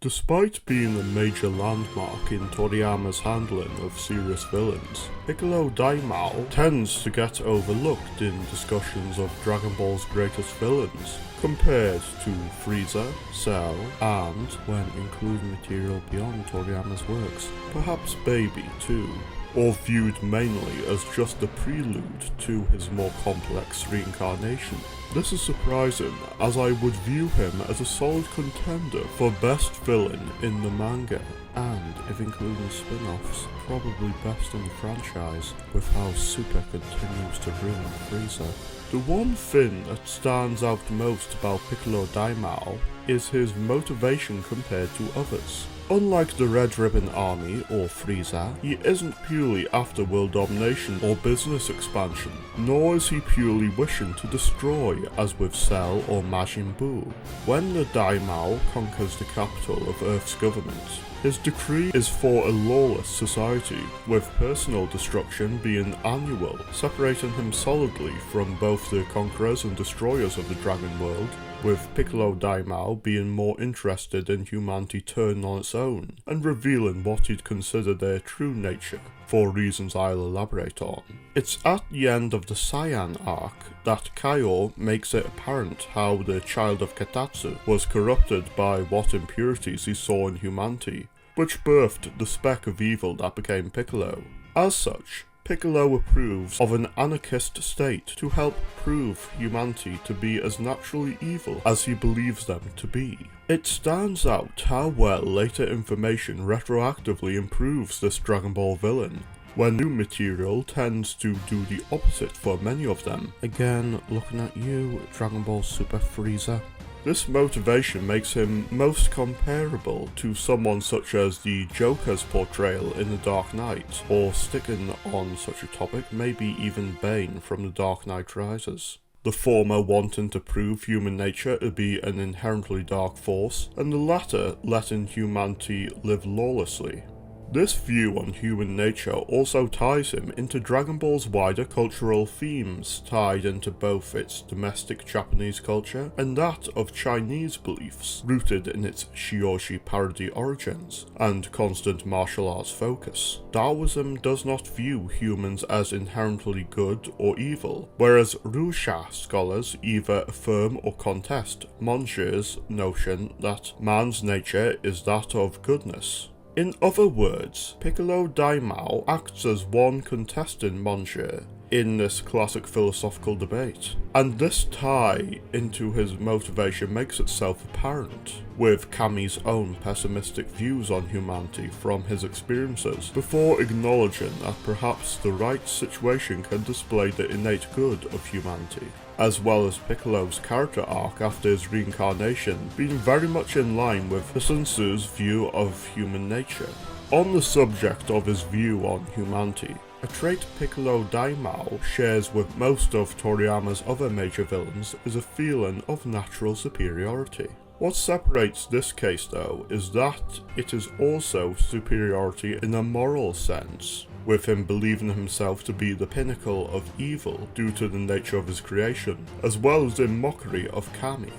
Despite being a major landmark in Toriyama's handling of serious villains, Piccolo Daimao tends to get overlooked in discussions of Dragon Ball's greatest villains, compared to Frieza, Cell, and, when including material beyond Toriyama's works, perhaps Baby too, or viewed mainly as just a prelude to his more complex reincarnation. This is surprising, as I would view him as a solid contender for best villain in the manga, and, if including spin-offs, probably best in the franchise, with how Super continues to ruin Frieza. The one thing that stands out most about Piccolo Daimao is his motivation compared to others. Unlike the Red Ribbon Army or Frieza, he isn't purely after world domination or business expansion, nor is he purely wishing to destroy as with Cell or Majin Buu. When the Daimao conquers the capital of Earth's government, his decree is for a lawless society, with personal destruction being annual, separating him solidly from both the conquerors and destroyers of the Dragon World, with Piccolo Daimao being more interested in humanity turning on its own, and revealing what he'd consider their true nature, for reasons I'll elaborate on. It's at the end of the Saiyan arc that Kaio makes it apparent how the child of Katatsu was corrupted by what impurities he saw in humanity, which birthed the speck of evil that became Piccolo. As such, Piccolo approves of an anarchist state to help prove humanity to be as naturally evil as he believes them to be. It stands out how well later information retroactively improves this Dragon Ball villain, when new material tends to do the opposite for many of them. Again, looking at you, Dragon Ball Super Frieza. This motivation makes him most comparable to someone such as the Joker's portrayal in The Dark Knight, or sticking on such a topic, maybe even Bane from The Dark Knight Rises. The former wanting to prove human nature to be an inherently dark force, and the latter letting humanity live lawlessly. This view on human nature also ties him into Dragon Ball's wider cultural themes, tied into both its domestic Japanese culture and that of Chinese beliefs, rooted in its Shioshi parody origins and constant martial arts focus. Taoism does not view humans as inherently good or evil, whereas Ruxia scholars either affirm or contest Monzhi's notion that man's nature is that of goodness. In other words, Piccolo Daimao acts as one contesting Monzhi in this classic philosophical debate, and this tie into his motivation makes itself apparent, with Kami's own pessimistic views on humanity from his experiences, before acknowledging that perhaps the right situation can display the innate good of humanity, as well as Piccolo's character arc after his reincarnation being very much in line with Hisunsu's view of human nature. On the subject of his view on humanity, a trait Piccolo Daimao shares with most of Toriyama's other major villains is a feeling of natural superiority. What separates this case though is that it is also superiority in a moral sense, with him believing himself to be the pinnacle of evil due to the nature of his creation, as well as in mockery of Kami.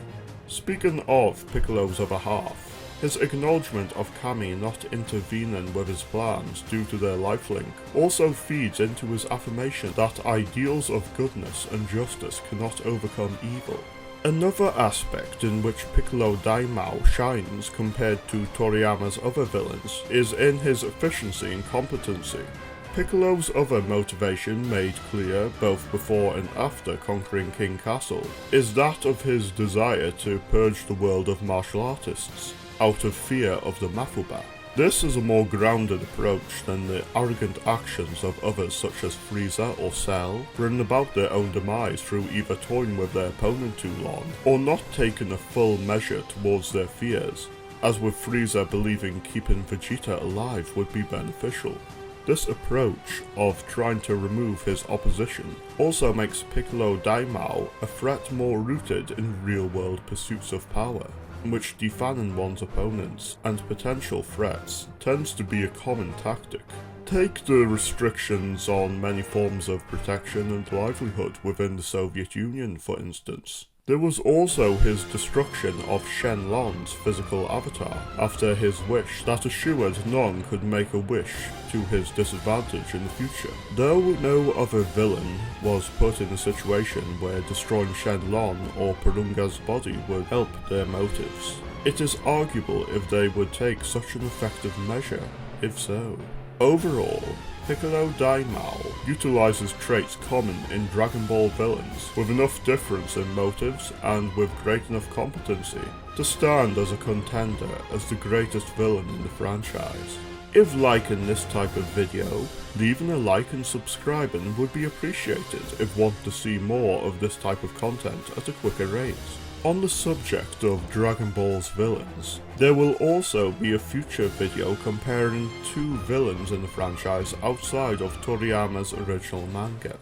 Speaking of Piccolo's other half, his acknowledgement of Kami not intervening with his plans due to their lifelink also feeds into his affirmation that ideals of goodness and justice cannot overcome evil. Another aspect in which Piccolo Daimao shines compared to Toriyama's other villains is in his efficiency and competency. Piccolo's other motivation, made clear both before and after conquering King Castle, is that of his desire to purge the world of martial artists, out of fear of the Mafuba. This is a more grounded approach than the arrogant actions of others such as Frieza or Cell, bringing about their own demise through either toying with their opponent too long, or not taking a full measure towards their fears, as with Frieza believing keeping Vegeta alive would be beneficial. This approach of trying to remove his opposition also makes Piccolo Daimao a threat more rooted in real-world pursuits of power, in which defanning one's opponents and potential threats tends to be a common tactic. Take the restrictions on many forms of protection and livelihood within the Soviet Union, for instance. There was also his destruction of Shenlong's physical avatar, after his wish that assured none could make a wish to his disadvantage in the future. Though no other villain was put in a situation where destroying Shenlong or Porunga's body would help their motives, it is arguable if they would take such an effective measure, if so. Overall, Piccolo Daimao utilizes traits common in Dragon Ball villains, with enough difference in motives and with great enough competency to stand as a contender as the greatest villain in the franchise. If liking this type of video, leaving a like and subscribing would be appreciated if you want to see more of this type of content at a quicker rate. On the subject of Dragon Ball's villains, there will also be a future video comparing two villains in the franchise outside of Toriyama's original manga.